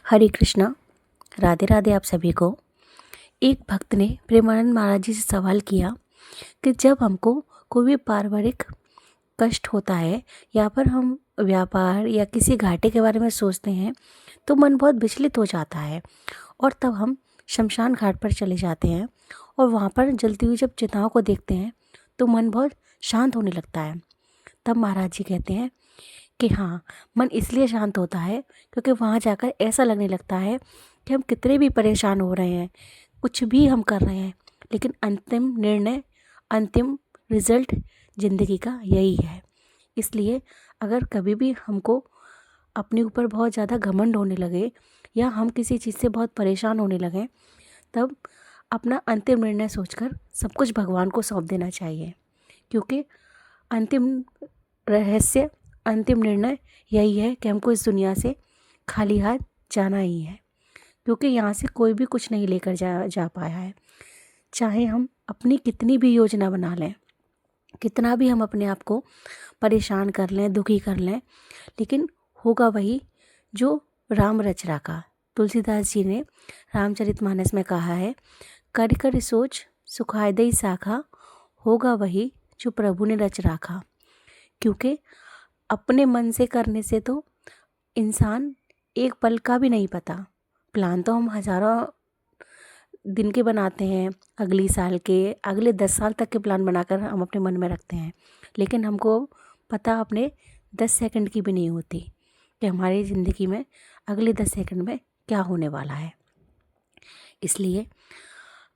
हरे कृष्णा। राधे राधे आप सभी को। एक भक्त ने प्रेमानंद महाराज जी से सवाल किया कि जब हमको कोई भी पारिवारिक कष्ट होता है या फिर हम व्यापार या किसी घाटे के बारे में सोचते हैं तो मन बहुत विचलित हो जाता है और तब हम शमशान घाट पर चले जाते हैं और वहाँ पर जलती हुई जब चिताओं को देखते हैं तो मन बहुत शांत होने लगता है। तब महाराज जी कहते हैं कि हाँ, मन इसलिए शांत होता है क्योंकि वहाँ जाकर ऐसा लगने लगता है कि हम कितने भी परेशान हो रहे हैं, कुछ भी हम कर रहे हैं, लेकिन अंतिम निर्णय, अंतिम रिजल्ट ज़िंदगी का यही है। इसलिए अगर कभी भी हमको अपने ऊपर बहुत ज़्यादा घमंड होने लगे या हम किसी चीज़ से बहुत परेशान होने लगें, तब अपना अंतिम निर्णय सोचकर सब कुछ भगवान को सौंप देना चाहिए, क्योंकि अंतिम रहस्य, अंतिम निर्णय यही है कि हमको इस दुनिया से खाली हाथ जाना ही है, क्योंकि यहाँ से कोई भी कुछ नहीं लेकर जा पाया है। चाहे हम अपनी कितनी भी योजना बना लें, कितना भी हम अपने आप को परेशान कर लें, दुखी कर लें, लेकिन होगा वही जो राम रच राखा। तुलसीदास जी ने रामचरितमानस में कहा है, कर कर सोच सुखायदई साखा, होगा वही जो प्रभु ने रच राखा। क्योंकि अपने मन से करने से तो इंसान एक पल का भी नहीं पता। प्लान तो हम हज़ारों दिन के बनाते हैं, अगली साल के, अगले 10 साल तक के प्लान बनाकर हम अपने मन में रखते हैं, लेकिन हमको पता अपने 10 सेकंड की भी नहीं होती कि हमारी ज़िंदगी में अगले 10 सेकंड में क्या होने वाला है। इसलिए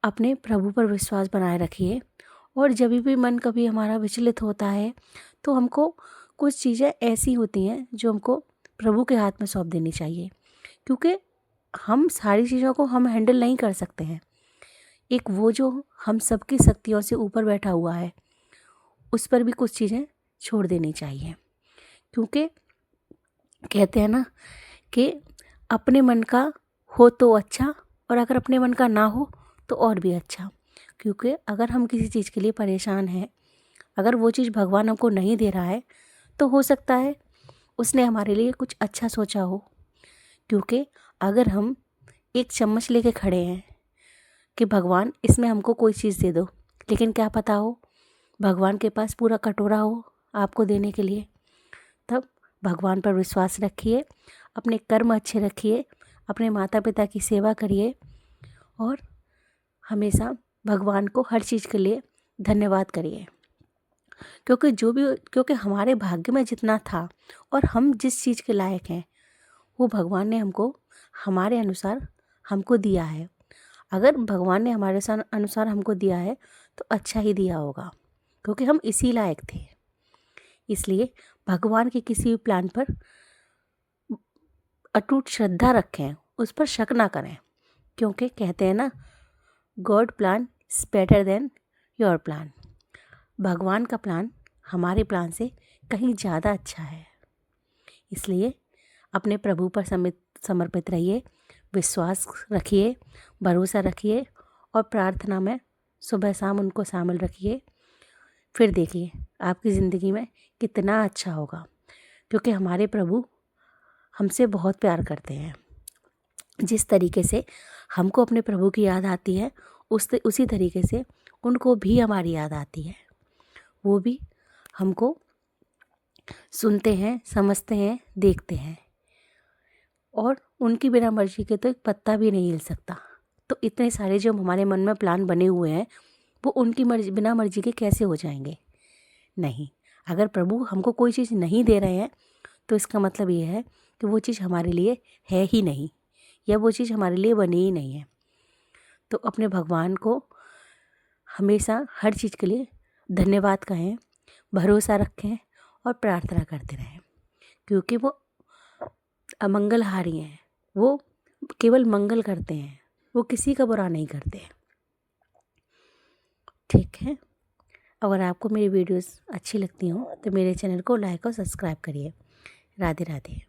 अपने प्रभु पर विश्वास बनाए रखिए और जब भी मन कभी हमारा विचलित होता है तो हमको कुछ चीज़ें ऐसी होती हैं जो हमको प्रभु के हाथ में सौंप देनी चाहिए, क्योंकि हम सारी चीज़ों को हम हैंडल नहीं कर सकते हैं। एक वो जो हम सबकी शक्तियों से ऊपर बैठा हुआ है, उस पर भी कुछ चीज़ें छोड़ देनी चाहिए, क्योंकि कहते हैं ना कि अपने मन का हो तो अच्छा, और अगर अपने मन का ना हो तो और भी अच्छा। क्योंकि अगर हम किसी चीज़ के लिए परेशान हैं, अगर वो चीज़ भगवान हमको नहीं दे रहा है तो हो सकता है उसने हमारे लिए कुछ अच्छा सोचा हो। क्योंकि अगर हम एक चम्मच लेके खड़े हैं कि भगवान इसमें हमको कोई चीज़ दे दो, लेकिन क्या पता हो भगवान के पास पूरा कटोरा हो आपको देने के लिए, तब भगवान पर विश्वास रखिए, अपने कर्म अच्छे रखिए, अपने माता पिता की सेवा करिए और हमेशा भगवान को हर चीज़ के लिए धन्यवाद करिए। क्योंकि हमारे भाग्य में जितना था और हम जिस चीज़ के लायक हैं वो भगवान ने हमको हमारे अनुसार हमको दिया है। अगर भगवान ने हमारे अनुसार हमको दिया है तो अच्छा ही दिया होगा, क्योंकि हम इसी लायक थे। इसलिए भगवान के किसी भी प्लान पर अटूट श्रद्धा रखें, उस पर शक ना करें, क्योंकि कहते हैं ना, God plan is better than your plan. भगवान का प्लान हमारे प्लान से कहीं ज़्यादा अच्छा है। इसलिए अपने प्रभु पर समर्पित रहिए, विश्वास रखिए, भरोसा रखिए और प्रार्थना में सुबह शाम उनको शामिल रखिए। फिर देखिए आपकी ज़िंदगी में कितना अच्छा होगा, क्योंकि हमारे प्रभु हमसे बहुत प्यार करते हैं। जिस तरीके से हमको अपने प्रभु की याद आती है उसी तरीके से उनको भी हमारी याद आती है। वो भी हमको सुनते हैं, समझते हैं, देखते हैं, और उनकी बिना मर्जी के तो एक पत्ता भी नहीं हिल सकता। तो इतने सारे जो हमारे मन में प्लान बने हुए हैं वो उनकी बिना मर्जी के कैसे हो जाएंगे? नहीं। अगर प्रभु हमको कोई चीज़ नहीं दे रहे हैं तो इसका मतलब ये है कि वो चीज़ हमारे लिए है ही नहीं, या वो चीज़ हमारे लिए बनी ही नहीं है। तो अपने भगवान को हमेशा हर चीज़ के लिए धन्यवाद कहें, भरोसा रखें और प्रार्थना करते रहें, क्योंकि वो अमंगलहारी हैं। वो केवल मंगल करते हैं, वो किसी का बुरा नहीं करते। ठीक है। अगर आपको मेरी वीडियोस अच्छी लगती हों तो मेरे चैनल को लाइक और सब्सक्राइब करिए। राधे राधे।